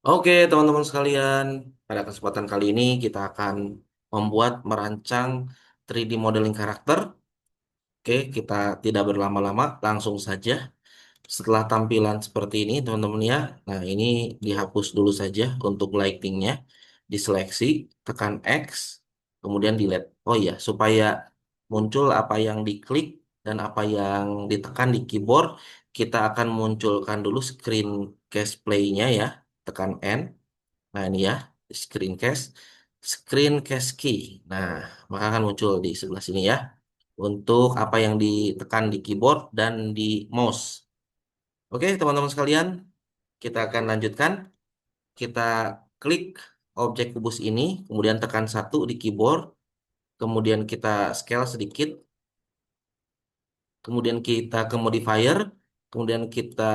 Oke, teman-teman sekalian, pada kesempatan kali ini kita akan merancang 3D modeling karakter. Oke, kita tidak berlama-lama, langsung saja. Setelah tampilan seperti ini, teman-teman ya. Nah, ini dihapus dulu saja untuk lightingnya. Diseleksi, tekan X, kemudian delete. Oh iya, supaya muncul apa yang diklik dan apa yang ditekan di keyboard, kita akan munculkan dulu screen cast play-nya ya. Tekan N. Nah, ini ya, screen cast key. Nah, maka akan muncul di sebelah sini ya. Untuk apa yang ditekan di keyboard dan di mouse. Oke, teman-teman sekalian, kita akan lanjutkan. Kita klik objek kubus ini, kemudian tekan satu di keyboard, kemudian kita scale sedikit, kemudian kita ke modifier, kemudian kita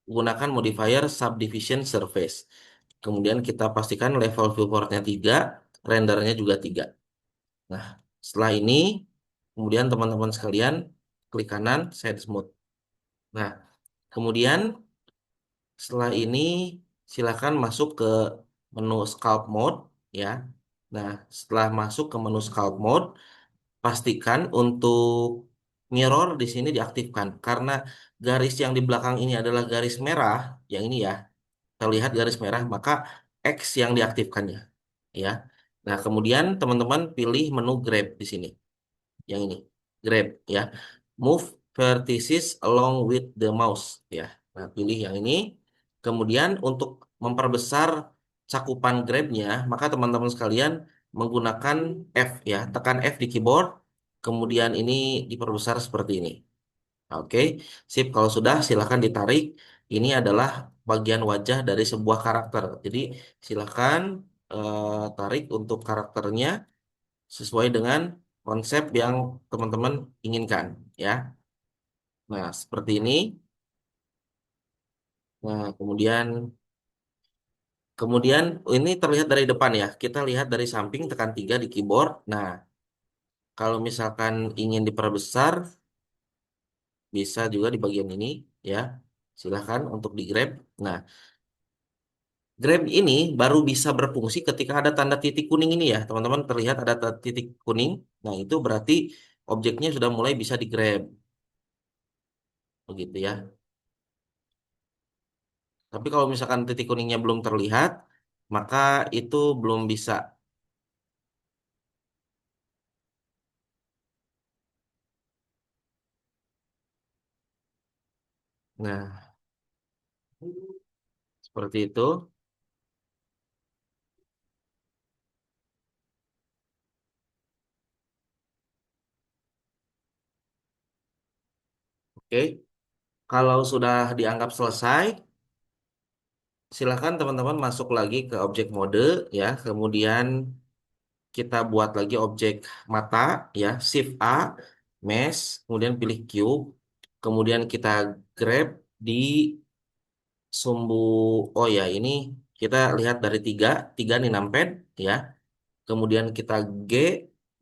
gunakan modifier subdivision surface. Kemudian kita pastikan level viewportnya 3, rendernya juga 3. Nah, setelah ini, kemudian teman-teman sekalian, klik kanan, set smooth. Nah, kemudian setelah ini silakan masuk ke menu Sculpt Mode ya. Nah, setelah masuk ke menu Sculpt Mode, pastikan untuk mirror di sini diaktifkan karena garis yang di belakang ini adalah garis merah, yang ini ya. Terlihat garis merah, maka X yang diaktifkannya ya. Nah, kemudian teman-teman pilih menu Grab di sini. Yang ini, Grab ya. Move vertices along with the mouse ya. Nah, pilih yang ini. Kemudian untuk memperbesar cakupan Grabnya, maka teman-teman sekalian menggunakan F ya. Tekan F di keyboard. Kemudian ini diperbesar seperti ini. Oke, sip. Kalau sudah, silakan ditarik. Ini adalah bagian wajah dari sebuah karakter. Jadi, silakan tarik untuk karakternya sesuai dengan konsep yang teman-teman inginkan ya. Nah, seperti ini. Nah, kemudian ini terlihat dari depan ya. Kita lihat dari samping, tekan 3 di keyboard. Nah, kalau misalkan ingin diperbesar, bisa juga di bagian ini ya. Silahkan untuk di grab. Nah, grab ini baru bisa berfungsi ketika ada tanda titik kuning ini ya. Teman-teman terlihat ada titik kuning. Nah, itu berarti objeknya sudah mulai bisa di grab. Begitu ya. Tapi kalau misalkan titik kuningnya belum terlihat, maka itu belum bisa. Nah, seperti itu. Oke. Kalau sudah dianggap selesai, silakan teman-teman masuk lagi ke objek mode ya. Kemudian kita buat lagi objek mata ya, Shift A, Mesh, kemudian pilih Cube, kemudian kita grab di sumbu. Oh ya, ini kita lihat dari tiga, tiga nih numpad ya. Kemudian kita G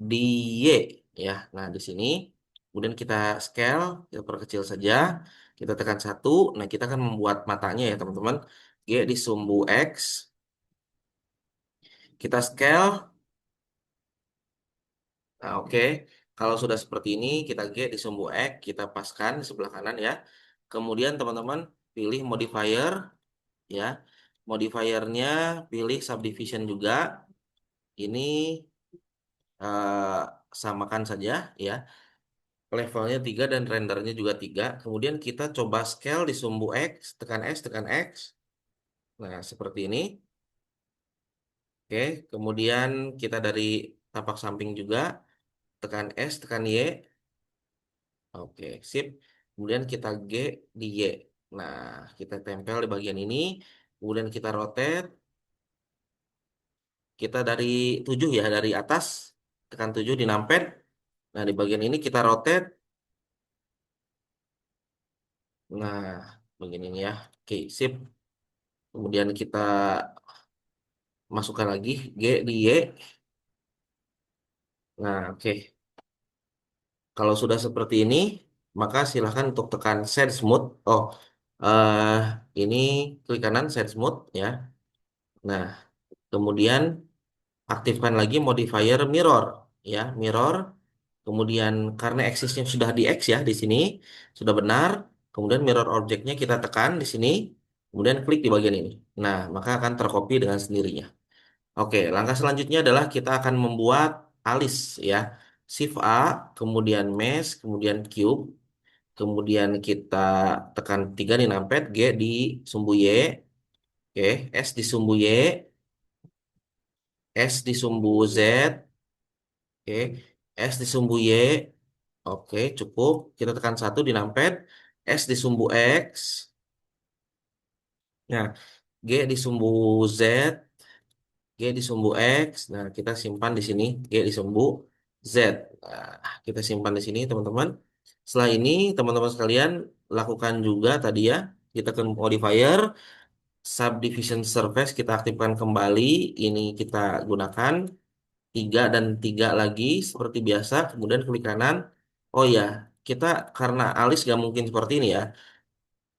di Y ya. Nah, di sini kemudian kita scale, kita perkecil saja. Kita tekan satu. Nah, kita akan membuat matanya ya, teman-teman. G di sumbu X. Kita scale. Nah, oke. Kalau sudah seperti ini, kita G di sumbu X, kita paskan di sebelah kanan ya. Kemudian teman-teman pilih modifier ya. Modifiernya pilih subdivision juga. Ini samakan saja ya. Levelnya 3 dan rendernya juga 3. Kemudian kita coba scale di sumbu X, tekan X, tekan X. Nah, seperti ini. Oke, kemudian kita dari tapak samping juga, tekan S, tekan Y. Oke, sip. Kemudian kita G di Y. Nah, kita tempel di bagian ini. Kemudian kita rotate. Kita dari 7 ya, dari atas. Tekan 7 di numpad. Nah, di bagian ini kita rotate. Nah, bagian ini ya. Oke, sip. Kemudian kita masukkan lagi G di Y. Nah, oke. Kalau sudah seperti ini, maka silahkan untuk tekan Send Smooth. Oh, eh ini klik kanan set smooth ya. Nah, kemudian aktifkan lagi modifier mirror ya, mirror. Kemudian karena axisnya sudah di X ya di sini sudah benar. Kemudian mirror objeknya kita tekan di sini. Kemudian klik di bagian ini. Nah, maka akan tercopy dengan sendirinya. Oke, langkah selanjutnya adalah kita akan membuat alis ya. Shift A, kemudian mesh, kemudian cube, kemudian kita tekan 3 di numpad, G di sumbu Y, oke, S di sumbu Y, S di sumbu Z, oke, S di sumbu Y, oke, cukup. Kita tekan 1 di numpad, S di sumbu X, nah, G di sumbu Z, G di sumbu X. Nah, kita simpan di sini G di sumbu Z. Nah, kita simpan di sini, teman-teman. Setelah ini, teman-teman sekalian, lakukan juga tadi ya. Kita ke modifier, subdivision surface kita aktifkan kembali. Ini kita gunakan 3 dan 3 lagi seperti biasa. Kemudian klik kanan. Oh ya, kita karena alis gak mungkin seperti ini ya.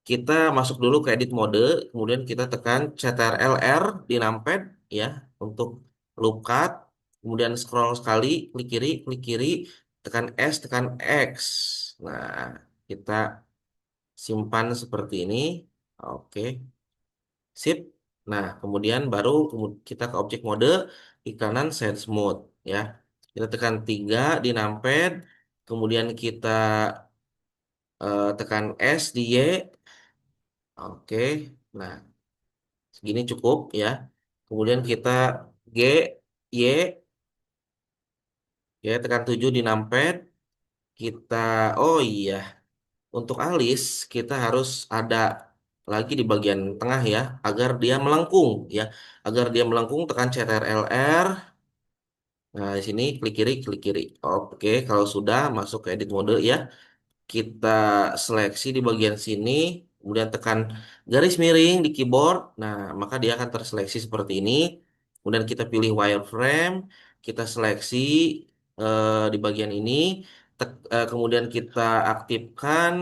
Kita masuk dulu ke edit mode, kemudian kita tekan Ctrl R di numpad ya untuk loop cut, kemudian scroll sekali, klik kiri, tekan S, tekan X. Nah, kita simpan seperti ini. Oke, sip. Nah, kemudian baru kita ke objek mode di kanan set smooth ya. Kita tekan 3 di numpad, kemudian kita tekan S di Y. Oke. Nah, segini cukup ya. Kemudian kita G, Y, ya tekan 7 di numpad. Kita, oh iya, untuk alis kita harus ada lagi di bagian tengah ya, agar dia melengkung ya. Agar dia melengkung tekan Ctrl R. Nah, di sini klik kiri, klik kiri. Oke, kalau sudah masuk ke edit mode ya. Kita seleksi di bagian sini, kemudian tekan garis miring di keyboard. Nah, maka dia akan terseleksi seperti ini. Kemudian kita pilih wireframe, kita seleksi di bagian ini. Kemudian kita aktifkan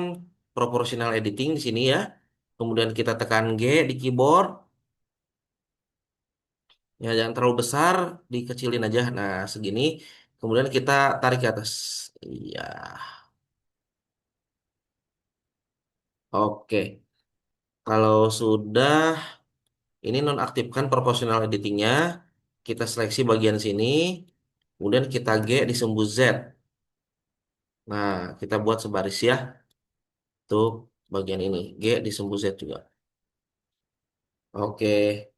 proportional editing di sini ya. Kemudian kita tekan G di keyboard. Ya, jangan terlalu besar, dikecilin aja. Nah, segini. Kemudian kita tarik ke atas. Iya. Oke. Kalau sudah ini nonaktifkan proportional editingnya. Kita seleksi bagian sini. Kemudian kita G di sumbu Z. Nah, kita buat sebaris ya. Tuh bagian ini. G di sumbu Z juga. Oke.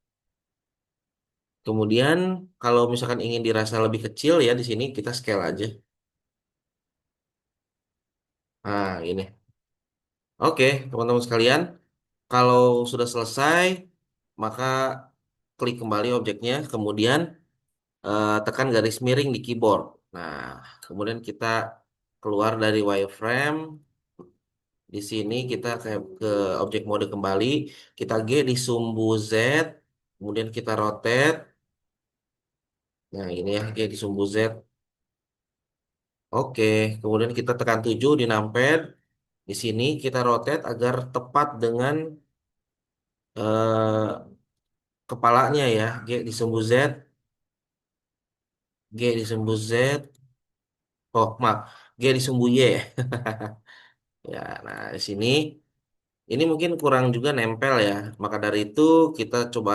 Kemudian kalau misalkan ingin dirasa lebih kecil ya di sini kita scale aja. Nah, ini. Oke, teman-teman sekalian. Kalau sudah selesai, maka klik kembali objeknya. Kemudian tekan garis miring di keyboard. Nah, kemudian kita keluar dari wireframe. Di sini kita ke objek mode kembali. Kita G di sumbu Z. Kemudian kita rotate. Nah, ini ya G di sumbu Z. Oke, kemudian kita tekan 7 di numpad. Di sini kita rotate agar tepat dengan eh, kepalanya ya. G di sumbu Z. G di sumbu Z. Oh, maaf. G di sumbu Y. Ya, nah di sini ini mungkin kurang juga nempel ya. Maka dari itu kita coba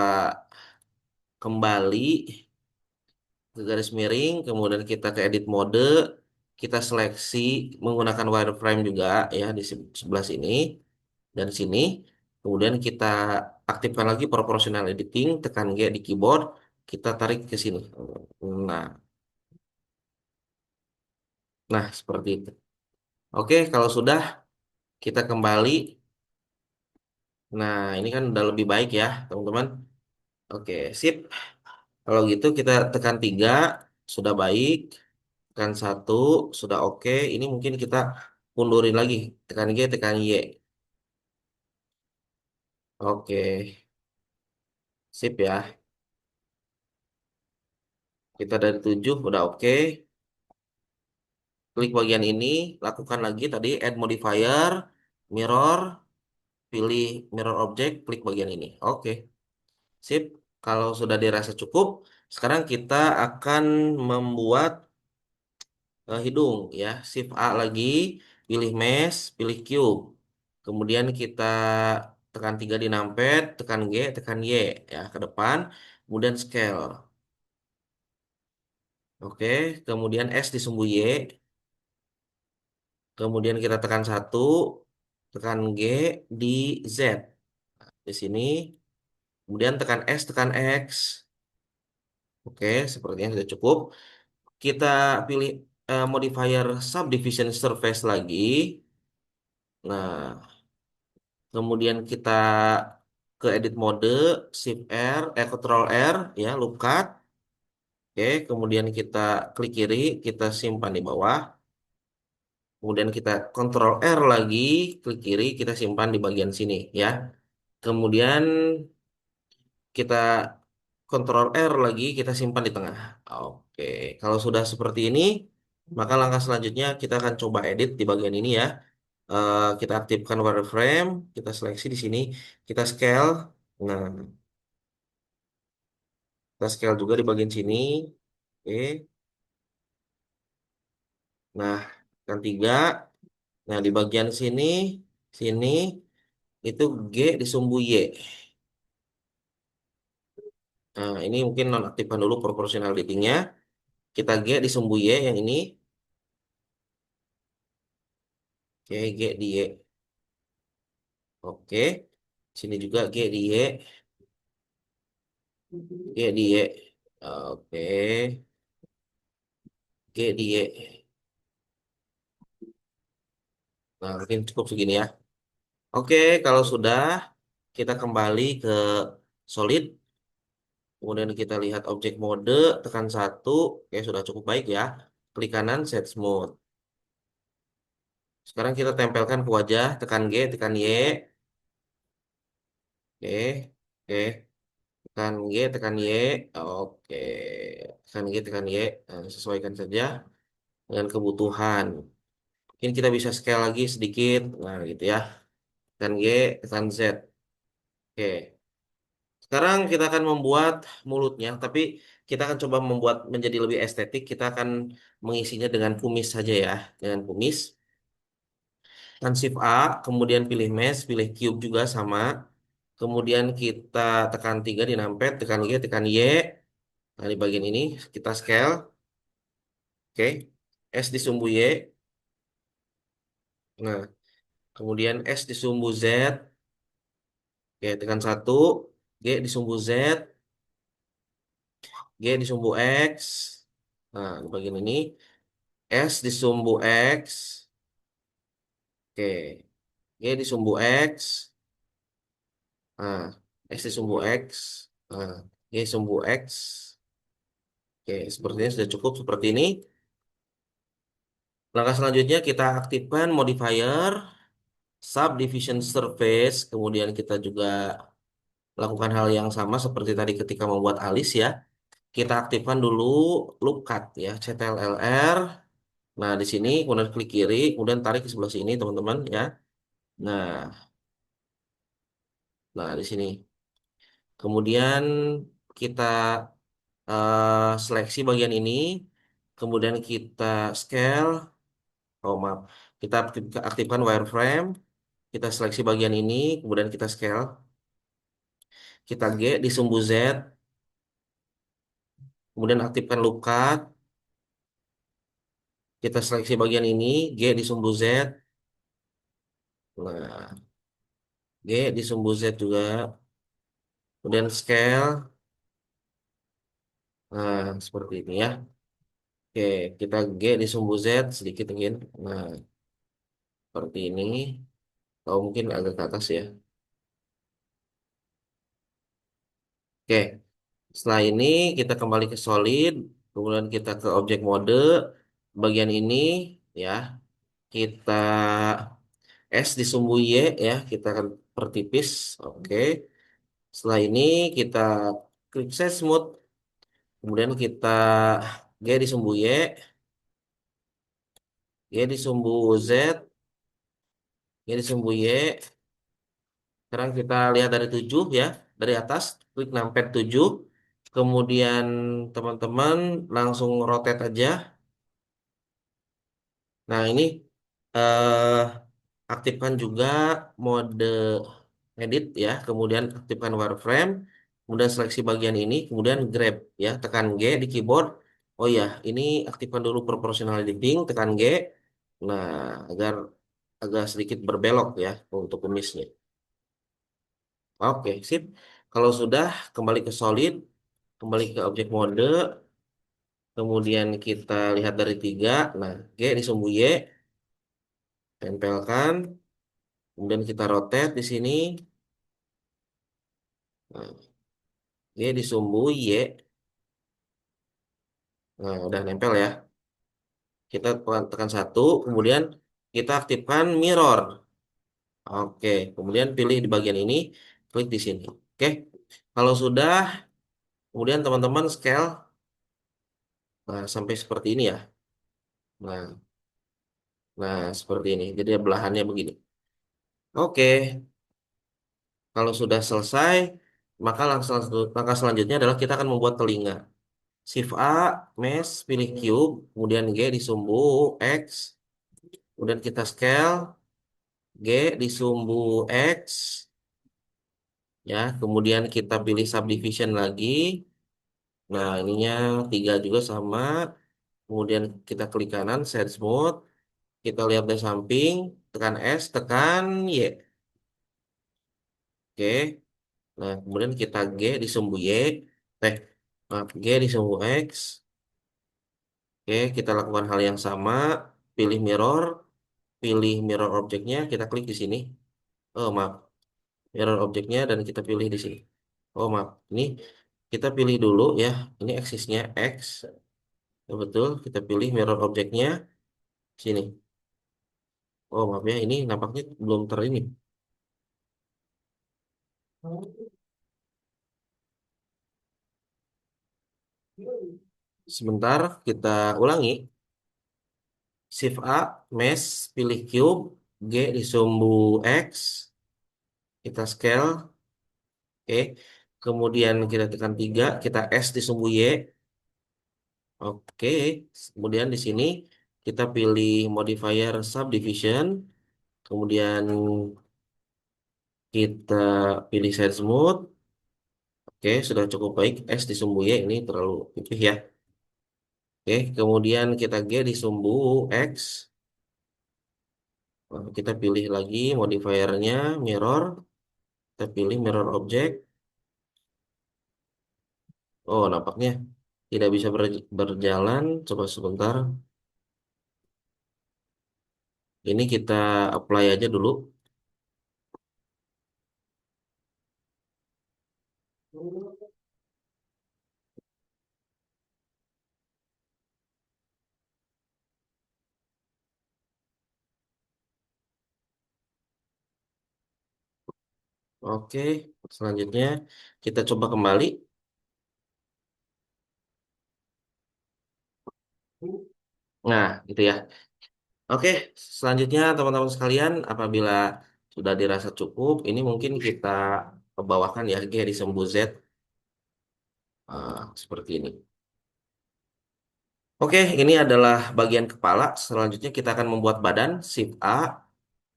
kembali ke garis miring, kemudian kita ke edit mode, kita seleksi menggunakan wireframe juga ya di sebelah sini dan sini. Kemudian kita aktifkan lagi proportional editing, tekan G di keyboard, kita tarik ke sini. Nah, nah seperti itu. Oke, kalau sudah kita kembali. Nah, ini kan udah lebih baik ya, teman-teman. Oke, sip. Kalau gitu kita tekan 3 sudah baik, tekan 1 sudah oke. Ini mungkin kita mundurin lagi, tekan G, tekan Y. Oke, sip ya. Kita dari 7 udah oke. Klik bagian ini, lakukan lagi tadi add modifier, mirror, pilih mirror object, klik bagian ini. Oke, sip. Kalau sudah dirasa cukup, sekarang kita akan membuat hidung ya. Shift A lagi, pilih mesh, pilih cube. Kemudian kita tekan 3 di numpad, tekan G, tekan Y ya ke depan. Kemudian scale. Oke, kemudian S di sumbu Y. Kemudian kita tekan satu, tekan G di Z. Di sini. Kemudian tekan S, tekan X. Oke, sepertinya sudah cukup. Kita pilih modifier subdivision surface lagi. Nah, kemudian kita ke edit mode, Shift R, Control R, ya, loop cut. Oke, kemudian kita klik kiri, kita simpan di bawah. Kemudian kita Control R lagi, klik kiri, kita simpan di bagian sini, ya. Kemudian kita Control R lagi, kita simpan di tengah. Oke, kalau sudah seperti ini, maka langkah selanjutnya kita akan coba edit di bagian ini ya. Kita aktifkan wireframe, kita seleksi di sini, kita scale. Nah, kita scale juga di bagian sini. Oke. Nah, yang tiga. Nah, di bagian sini, sini itu G disumbu Y. Nah, ini mungkin nonaktifkan dulu proportional datingnya. Kita G disumbu Y yang ini. Oke, G di Y. Oke. Sini juga G di Y. G di Y. Oke. G di Y. Nah, mungkin cukup segini ya. Oke, kalau sudah, kita kembali ke solid. Kemudian kita lihat objek mode, tekan satu. Oke, sudah cukup baik ya. Klik kanan, set smooth. Sekarang kita tempelkan ke wajah, tekan G, tekan Y. Oke, oke. Tekan G, tekan Y. Oke. Tekan G, tekan Y. Nah, sesuaikan saja dengan kebutuhan. Mungkin kita bisa scale lagi sedikit. Nah, gitu ya. Tekan G, tekan Z. Oke. Sekarang kita akan membuat mulutnya, tapi kita akan coba membuat menjadi lebih estetik. Kita akan mengisinya dengan kumis saja ya, dengan kumis. Tekan Shift A, kemudian pilih mesh, pilih cube juga sama. Kemudian kita tekan 3 di numpad, tekan G, tekan Y. Nah, di bagian ini kita scale. Oke. S di sumbu Y. Nah, kemudian S di sumbu Z. Oke, tekan satu. G di sumbu Z. G di sumbu X. Nah, di bagian ini. S di sumbu X. Oke. G di sumbu X. Nah, X di sumbu X. Nah, G sumbu X. Oke, sepertinya sudah cukup seperti ini. Langkah selanjutnya kita aktifkan modifier subdivision surface. Kemudian kita juga lakukan hal yang sama seperti tadi ketika membuat alis ya. Kita aktifkan dulu loop cut ya, CTRL-R. Nah, di sini kemudian klik kiri, kemudian tarik ke sebelah sini teman-teman ya. Nah, di sini. Kemudian kita seleksi bagian ini, kemudian kita scale. Oh maaf, kita aktifkan wireframe, kita seleksi bagian ini, kemudian kita scale. Kita G di sumbu Z, kemudian aktifkan loop cut. Kita seleksi bagian ini, G di sumbu Z. Nah, G di sumbu Z juga. Kemudian scale. Nah, seperti ini ya. Oke, kita G di sumbu Z sedikit mungkin. Nah, seperti ini. Atau mungkin agak ke atas ya. Oke, setelah ini kita kembali ke solid. Kemudian kita ke objek mode. Bagian ini ya. Kita S di sumbu Y ya. Kita akan pertipis. Oke. Setelah ini kita klik set smooth. Kemudian kita G di sumbu Y, G di sumbu Z, G di sumbu Y. Sekarang kita lihat dari 7 ya, dari atas, klik numpad 7. Kemudian teman-teman langsung rotate aja. Nah, ini eh, aktifkan juga mode edit ya, kemudian aktifkan wireframe, kemudian seleksi bagian ini, kemudian grab ya, tekan G di keyboard. Oh ya, ini aktifkan dulu proportional editing, tekan G. Nah, agar agak sedikit berbelok ya untuk kumisnya. Oke, sip. Kalau sudah, kembali ke solid, kembali ke objek mode, kemudian kita lihat dari 3. Nah, G disumbu Y, tempelkan, kemudian kita rotate di sini. Nah, G disumbu Y, nah udah nempel ya. Kita tekan 1, kemudian kita aktifkan mirror. Oke, kemudian pilih di bagian ini, klik di sini. Oke, kalau sudah, kemudian teman-teman scale, nah sampai seperti ini ya. Nah, nah seperti ini. Jadi belahannya begini. Oke, kalau sudah selesai, maka langkah selanjutnya adalah kita akan membuat telinga. Shift A, mesh, pilih cube, kemudian G di sumbu X, kemudian kita scale, G di sumbu X, ya, kemudian kita pilih subdivision lagi. Nah, ininya 3 juga sama. Kemudian kita klik kanan, set smooth. Kita lihat dari samping, tekan S, tekan Y. Oke. Nah, kemudian kita G di sumbu Y. Eh, maaf, G di sumbu X. Oke, kita lakukan hal yang sama. Pilih mirror objeknya, kita klik di sini. Oh, maaf, mirror objeknya dan kita pilih di sini. Oh, maaf, ini kita pilih dulu ya. Ini aksisnya X. Ya, betul, kita pilih mirror objeknya sini. Oh, maaf ya, ini nampaknya belum ter ini. Sebentar, kita ulangi. Shift A, mesh, pilih cube, G di sumbu X, kita scale, oke. Kemudian kita tekan 3, kita S di sumbu Y, oke. Kemudian di sini kita pilih modifier subdivision, kemudian kita pilih side smooth, oke, sudah cukup baik. S di sumbu Y ini terlalu pipih ya. Oke, kemudian kita G di sumbu X. Kita pilih lagi modifiernya mirror. Kita pilih mirror object. Oh, nampaknya tidak bisa berjalan. Coba sebentar. Ini kita apply aja dulu. Oke, selanjutnya kita coba kembali. Nah, gitu ya. Oke, selanjutnya teman-teman sekalian, apabila sudah dirasa cukup, ini mungkin kita bawakan ya G di sumbu Z. Seperti ini. Oke, ini adalah bagian kepala. Selanjutnya kita akan membuat badan. Shift A,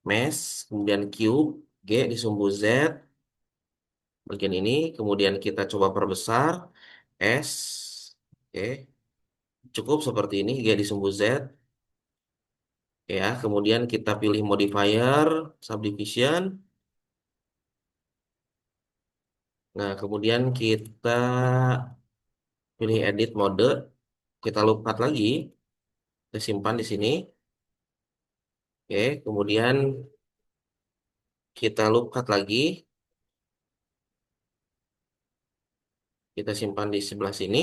mesh, kemudian cube, G di sumbu Z, bagian ini. Kemudian kita coba perbesar. S, oke. Cukup seperti ini, G di sumbu Z. Ya, kemudian kita pilih modifier, subdivision. Nah, kemudian kita pilih edit mode. Kita loopcut lagi. Kita simpan di sini. Oke, kemudian kita loopcut lagi. Kita simpan di sebelah sini.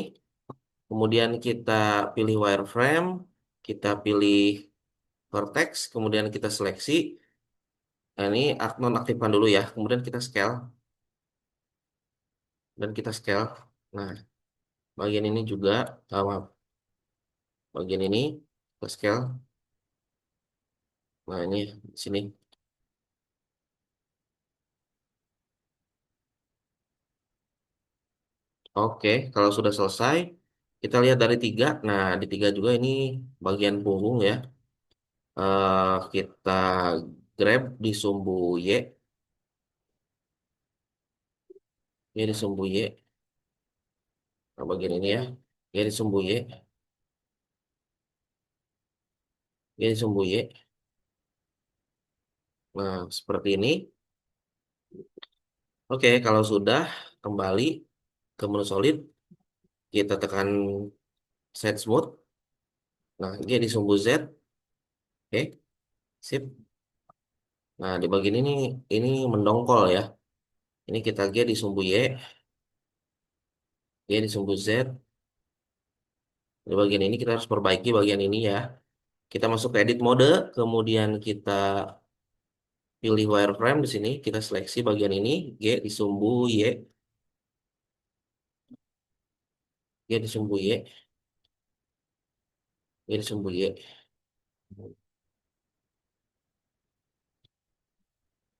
Kemudian kita pilih wireframe, kita pilih vertex, kemudian kita seleksi. Nah, ini nonaktifkan dulu ya. Kemudian kita scale dan kita scale. Nah, bagian ini juga, maaf, bagian ini kita scale. Nah, ini di sini. Oke, kalau sudah selesai, kita lihat dari tiga. Nah, di tiga juga ini bagian punggung ya. Kita grab di sumbu Y, ya di sumbu Y. Nah, bagian ini ya, ya di sumbu Y, ya di sumbu Y. Nah, seperti ini. Oke, kalau sudah kembali ke menu solid, kita tekan set smooth. Nah, G di sumbu Z. Oke, sip. Nah, di bagian ini mendongkol ya. Ini kita G di sumbu Y, G di sumbu Z. Di bagian ini kita harus perbaiki bagian ini ya. Kita masuk ke edit mode, kemudian kita pilih wireframe di sini, kita seleksi bagian ini, G di sumbu Y, G di sumbu Y, G di sumbu Y.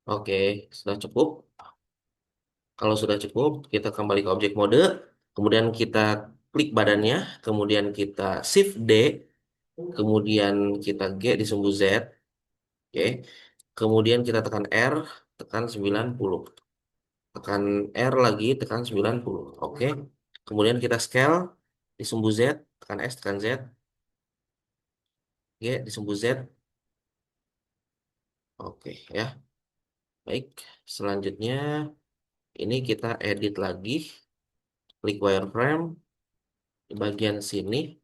Oke, sudah cukup. Kalau sudah cukup, kita kembali ke objek mode, kemudian kita klik badannya, kemudian kita Shift D, kemudian kita G di sumbu Z, oke. Kemudian kita tekan R, tekan 90. Tekan R lagi, tekan 90. Oke. Kemudian kita scale di sumbu Z, tekan S, tekan Z, G di sumbu Z. Oke ya. Baik. Selanjutnya ini kita edit lagi, klik wireframe di bagian sini.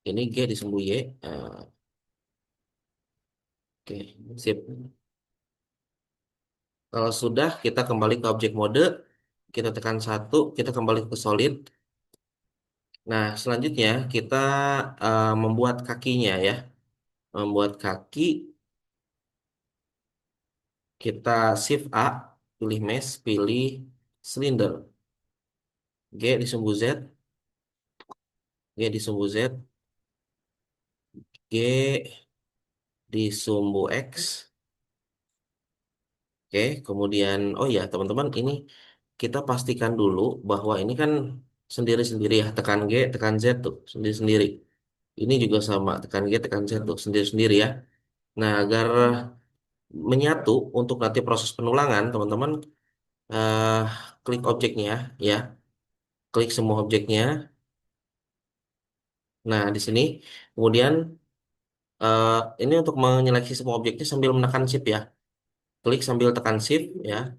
Ini G di sumbu Y. Oke, sip. Kalau sudah, kita kembali ke objek mode, kita tekan satu, kita kembali ke solid. Nah, selanjutnya kita membuat kakinya ya. Membuat kaki, kita Shift A, pilih mesh, pilih silinder. G di sumbu Z, G di sumbu Z, G di sumbu X. Oke, kemudian, oh ya teman-teman, ini kita pastikan dulu bahwa ini kan sendiri-sendiri ya. Tekan G, tekan Z tuh, sendiri-sendiri. Ini juga sama, tekan G, tekan Z tuh, sendiri-sendiri ya. Nah, agar menyatu untuk nanti proses penulangan, teman-teman eh, klik objeknya ya, klik semua objeknya. Nah, di sini kemudian eh, ini untuk menyeleksi semua objeknya sambil menekan shift ya. Klik sambil tekan shift ya,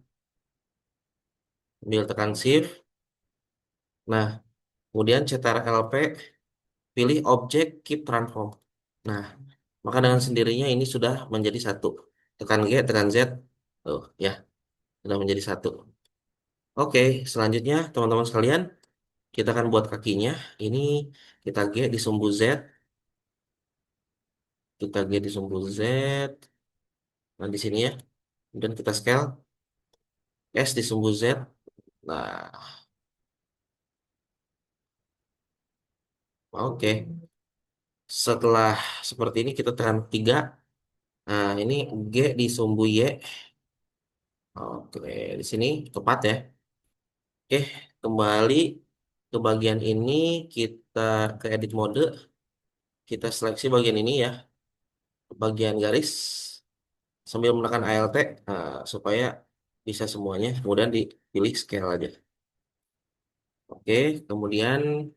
sambil tekan shift. Nah, kemudian Ctrl+P, pilih objek keep transform. Nah, maka dengan sendirinya ini sudah menjadi satu. Tekan G, tekan Z. Tuh, ya, sudah menjadi satu. Oke, selanjutnya teman-teman sekalian, kita akan buat kakinya. Ini kita G di sumbu Z, kita G di sumbu Z. Nah, di sini ya. Kemudian kita scale S di sumbu Z. Nah, oke. Setelah seperti ini kita tekan 3. Nah, ini G di sumbu Y. Oke, di sini tepat ya. Oke, kembali ke bagian ini, kita ke edit mode, kita seleksi bagian ini ya, bagian garis, sambil menekan Alt, supaya bisa semuanya, kemudian dipilih scale aja. Oke, kemudian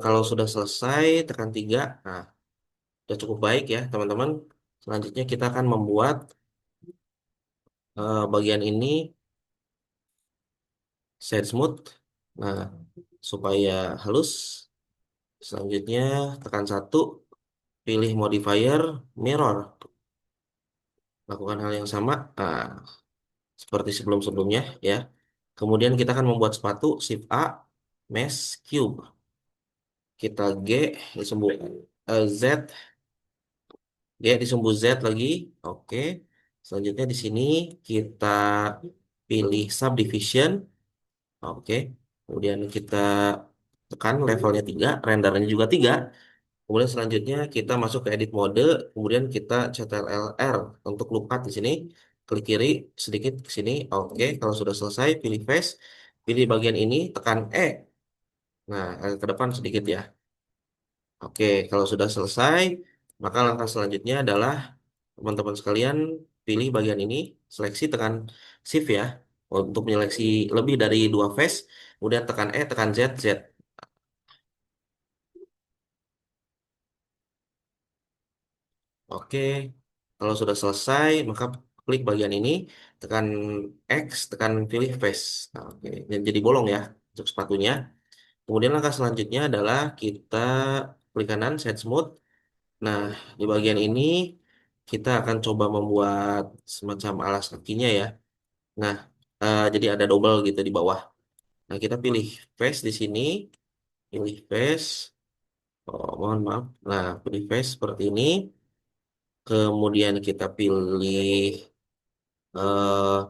kalau sudah selesai, tekan 3. Nah, sudah cukup baik ya teman-teman. Selanjutnya kita akan membuat bagian ini shade smooth. Nah, supaya halus, selanjutnya tekan satu, pilih modifier mirror. Lakukan hal yang sama seperti sebelum-sebelumnya ya. Kemudian kita akan membuat sepatu, Shift A, Mesh Cube. Kita G di sumbu Z, G di sumbu Z lagi. Oke. Selanjutnya di sini kita pilih subdivision. Oke. Kemudian kita tekan levelnya 3, rendernya juga 3. Kemudian selanjutnya kita masuk ke edit mode, kemudian kita Ctrl+R untuk loop cut di sini. Klik kiri sedikit ke sini. Oke, kalau sudah selesai pilih face, pilih bagian ini, tekan E. Nah, agak ke depan sedikit ya. Oke, kalau sudah selesai, maka langkah selanjutnya adalah teman-teman sekalian pilih bagian ini, seleksi tekan Shift ya. Untuk menyeleksi lebih dari dua face, kemudian tekan E, tekan Z, Z. Oke, kalau sudah selesai, maka klik bagian ini, tekan X, tekan pilih face. Nah, oke, dan jadi bolong ya untuk sepatunya. Kemudian langkah selanjutnya adalah kita klik kanan, set smooth. Nah, di bagian ini kita akan coba membuat semacam alas kakinya ya. Nah, jadi ada double gitu di bawah. Nah, kita pilih face di sini, pilih face. Oh, mohon maaf. Nah, pilih face seperti ini. Kemudian kita pilih eh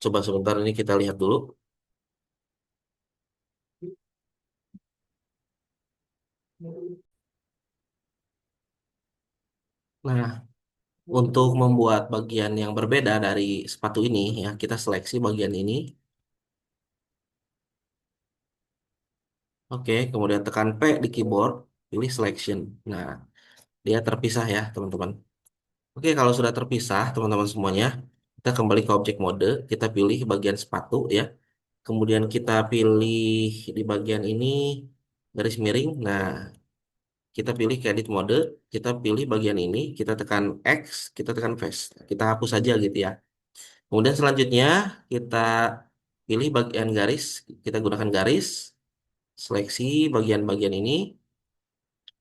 coba sebentar ini kita lihat dulu. Nah, untuk membuat bagian yang berbeda dari sepatu ini ya, kita seleksi bagian ini. Oke, kemudian tekan P di keyboard, pilih selection. Nah, dia terpisah ya, teman-teman. Oke, kalau sudah terpisah, teman-teman semuanya, kita kembali ke objek mode, kita pilih bagian sepatu ya. Kemudian kita pilih di bagian ini garis miring. Nah, kita pilih ke edit mode, kita pilih bagian ini, kita tekan X, kita tekan face. Kita hapus saja gitu ya. Kemudian selanjutnya kita pilih bagian garis, kita gunakan garis, seleksi bagian-bagian ini,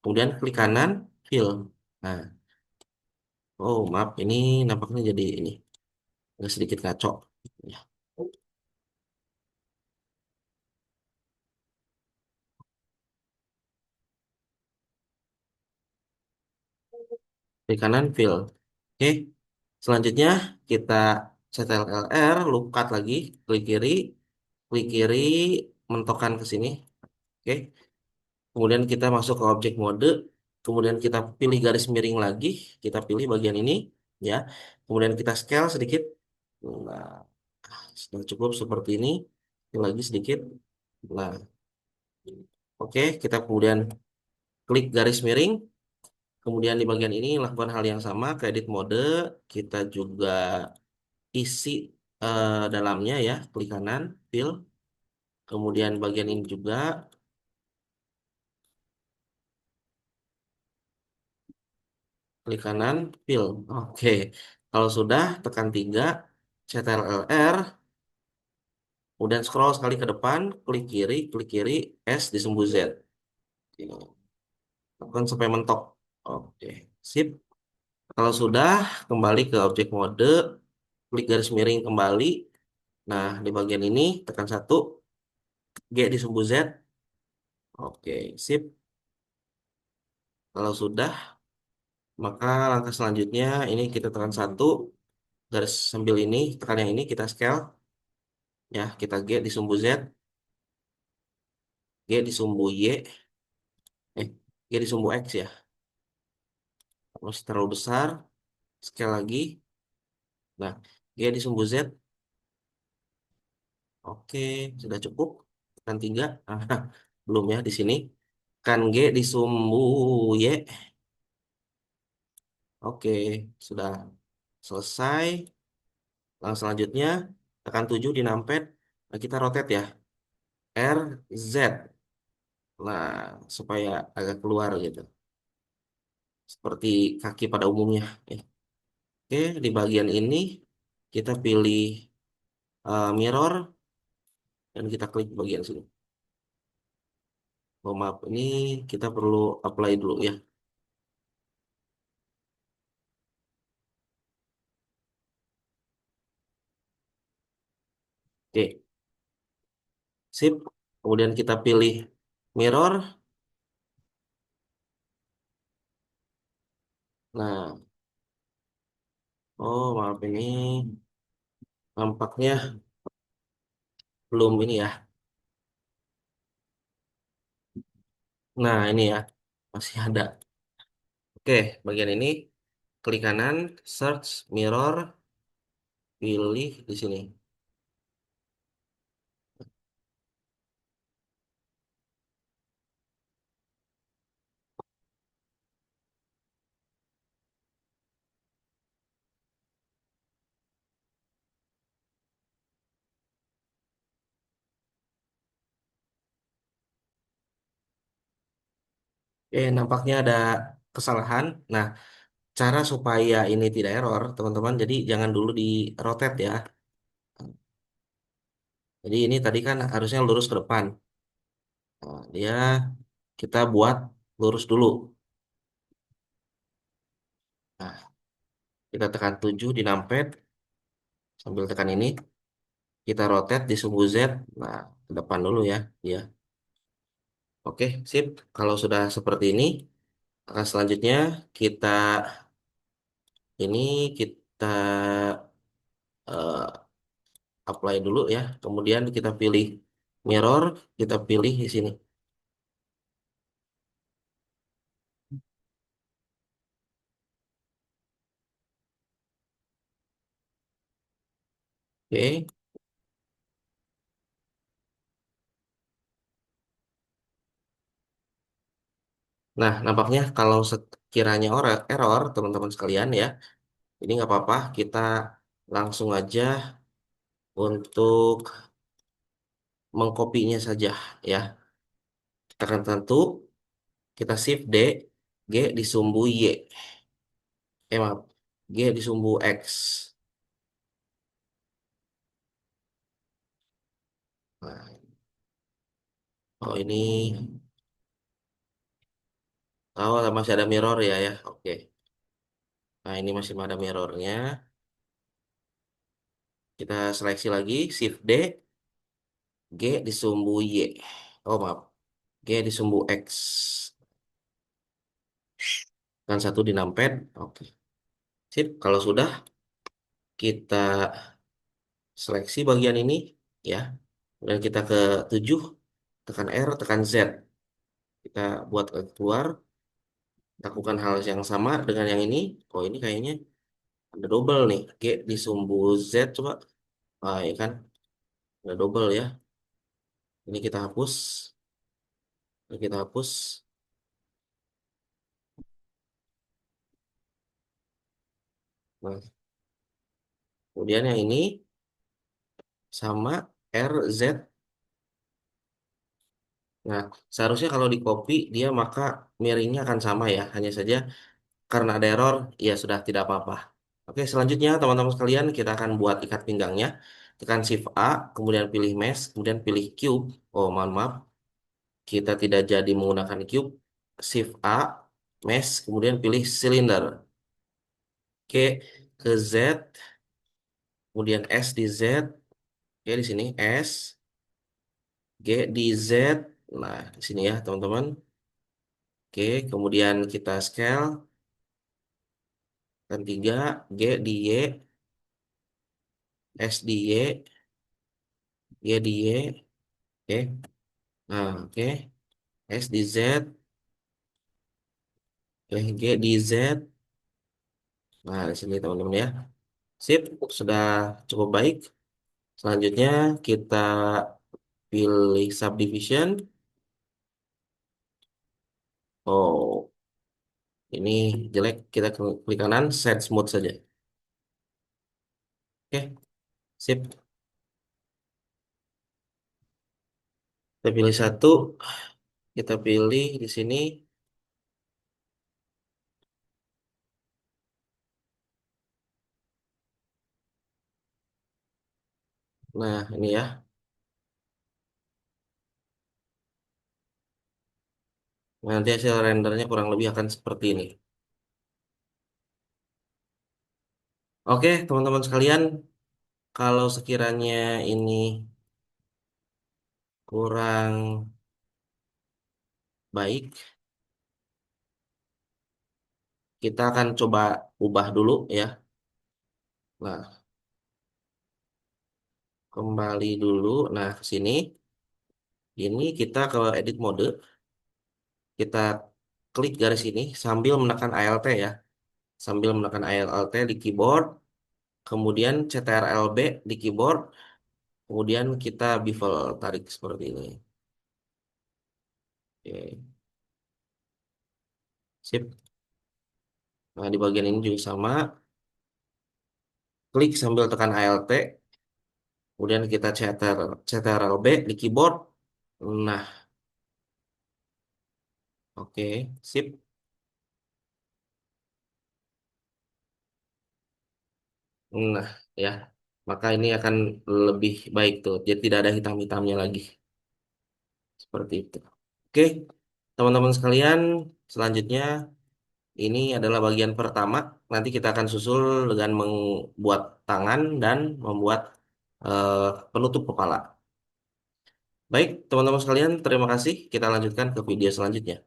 kemudian klik kanan, fill. Nah, oh maaf, ini nampaknya jadi ini agak sedikit ngaco. Ya. Klik kanan, fill. Oke, selanjutnya kita CTRL-R, loop cut lagi, klik kiri, mentokkan ke sini. Oke, kemudian kita masuk ke objek mode, kemudian kita pilih garis miring lagi, kita pilih bagian ini, ya. Kemudian kita scale sedikit. Nah, sudah cukup seperti ini. Ini lagi sedikit. Nah, oke, kita kemudian klik garis miring, kemudian di bagian ini lakukan hal yang sama ke edit mode, kita juga isi dalamnya ya, klik kanan, fill, kemudian bagian ini juga klik kanan, fill. Oke, kalau sudah tekan 3, CTRL-R, kemudian scroll sekali ke depan, klik kiri, S disembur Z. Oke, lakukan sampai mentok. Oke, sip. Kalau sudah, kembali ke objek mode, klik garis miring kembali. Nah, di bagian ini tekan satu, G disembur Z. Oke, sip. Kalau sudah, maka langkah selanjutnya ini kita tekan satu, garis sambil ini, tekan yang ini, kita scale. Ya, kita G disembur Z, G disembur Y, eh, G disembur X ya. Masih terlalu besar, scale lagi. Nah, G disembur Z, oke, sudah cukup. Tekan 3, ah, belum ya di sini. Kan G disumbu Y, oke, sudah selesai. Langkah selanjutnya, tekan 7 di numpad. Nah, kita rotate ya. R, Z. Nah, supaya agak keluar gitu. Seperti kaki pada umumnya. Ya. Oke, di bagian ini kita pilih mirror dan kita klik bagian sini. Oh, maaf, ini kita perlu apply dulu ya. Oke, sip. Kemudian kita pilih mirror. Nah, oh maaf ini nampaknya belum ini ya. Nah, ini ya. Masih ada. Oke, bagian ini klik kanan, search mirror. pilih di sini. Nampaknya ada kesalahan. Nah, cara supaya ini tidak error, teman-teman, jadi jangan dulu di rotate ya. Jadi ini tadi kan harusnya lurus ke depan. Nah, dia kita buat lurus dulu. Nah, kita tekan 7 di numpad sambil tekan ini. Kita rotate di sumbu Z. Nah, ke depan dulu ya. Ya. Oke, sip. Kalau sudah seperti ini, selanjutnya kita ini kita eh, apply dulu ya. Kemudian kita pilih mirror, kita pilih di sini. Oke. Nah, nampaknya kalau sekiranya error, teman-teman sekalian ya, ini nggak apa-apa. Kita langsung aja untuk mengkopinya saja ya. Tekan tentu, kita shift D, G disumbu Y. Maaf, G disumbu X. Nah, oh ini, oh masih ada mirror ya ya. Oke. Nah ini masih ada mirrornya. Kita seleksi lagi, shift D, G disumbu Y. Oh maaf, G disumbu X. Dan satu di numpad. Oke. Sip, kalau sudah kita seleksi bagian ini ya. Dan kita ke 7, tekan R, tekan Z. Kita buat keluar, lakukan hal yang sama dengan yang ini. Oh ini kayaknya ada double nih. G disumbu Z coba. Ah ya kan, ada double ya. Ini kita hapus. Ini kita hapus. Nah, kemudian yang ini sama R, Z. Nah, seharusnya kalau di copy dia maka miringnya akan sama ya. Hanya saja karena ada error, ya sudah tidak apa-apa. Oke, selanjutnya teman-teman sekalian kita akan buat ikat pinggangnya. Tekan Shift A, kemudian pilih mesh, kemudian pilih cube. Oh, mohon maaf, kita tidak jadi menggunakan cube. Shift A, mesh, kemudian pilih silinder. Oke, ke Z, kemudian S di Z. Oke, di sini S, G di Z. Nah, di sini ya, teman-teman. Oke, kemudian kita scale. Dan 3, G di Y, S di Y, Y di Y. Oke, nah, oke. S di Z, G di Z. Nah, di sini teman-teman ya. Sip, sudah cukup baik. Selanjutnya kita pilih subdivision. Oh, ini jelek. Kita klik kanan, set smooth saja. Oke, sip. Kita pilih satu. Kita pilih di sini. Nah, ini ya. Nanti hasil rendernya kurang lebih akan seperti ini. Oke, teman-teman sekalian, kalau sekiranya ini kurang baik, kita akan coba ubah dulu ya. Nah, kembali dulu. Nah, ke sini. Ini kita ke edit mode. Kita klik garis ini sambil menekan Alt ya. Sambil menekan Alt di keyboard. kemudian CTRL-B di keyboard, kemudian kita bevel tarik seperti ini. Oke, sip. Nah, di bagian ini juga sama, klik sambil tekan Alt, kemudian kita CTRL-B di keyboard. Nah, oke, sip. Nah, ya, maka ini akan lebih baik tuh. Jadi tidak ada hitam-hitamnya lagi. Seperti itu. Oke, teman-teman sekalian, selanjutnya ini adalah bagian pertama. Nanti kita akan susul dengan membuat tangan dan membuat eh, penutup kepala. Baik, teman-teman sekalian, terima kasih. Kita lanjutkan ke video selanjutnya.